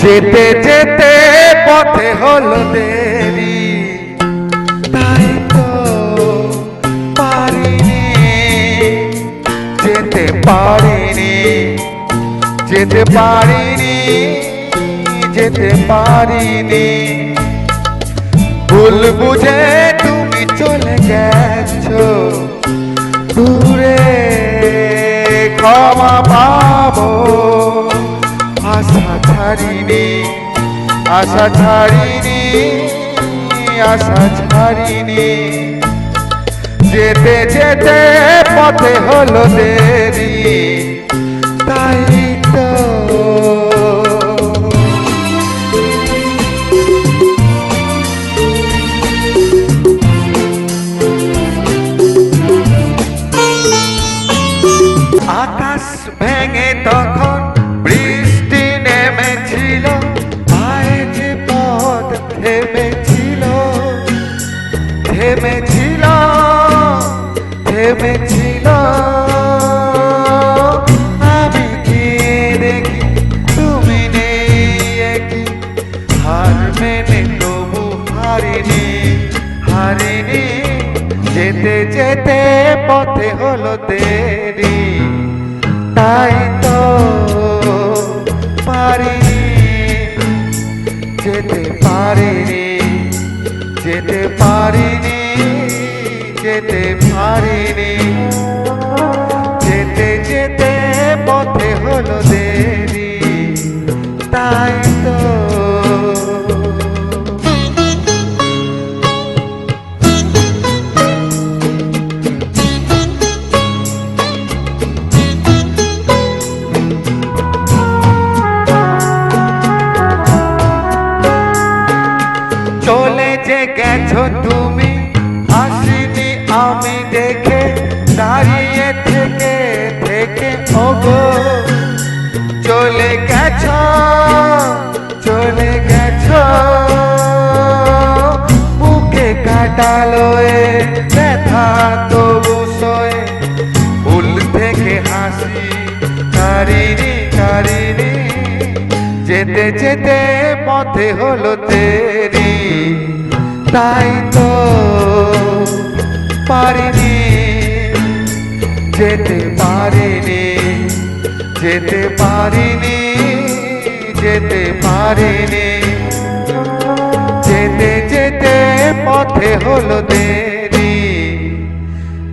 যেতে যেতে পথে হলো দেরি, তাই তো পারিনি, যেতে পারিনি, যেতে পারিনি, যেতে পারিনি। ভুল বুঝে তুমি চলে গেছো দূরে, ক্ষমা পাবো আশা ছাড়িনি, আশা ছাড়িনি, আশা ছাড়িনি। যেতে যেতে পথে হলো দেরি, তাই তো আকাশ ভেঙে তখন বৃষ্টি নেমেছিল, আজ পথ থেমেছিল, থেমেছিল, থেমেছিল। আমি কি দেখি তুমি নেই একই, হার মেনে তবু হারিনি, হারিনি। যেতে যেতে পথে হলো দেরি, তাই তো পারিনি, যেতে পারিনি, যেতে পারিনি, যেতে পারিনি। যেতে যেতে পথে হলো দেরি, তাই তো চলে যে গেছো তুমি, আসিনি আমি দেখে, দাঁড়িয়ে থেকে থেকে ওগো। চলে গেছো, চলে গেছো, বুকে কাটালো এ ব্যথা তবু সয়ে। ভুল থেকে হাসি কারিনি, কারিনি। যেতে যেতে পথে হলো দেরি, তাই তো পারিনি, যেতে পারিনি, যেতে পারিনি, যেতে পারিনি। যেতে যেতে পথে হলো দেরি,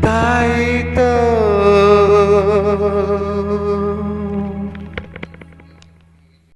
তাই তো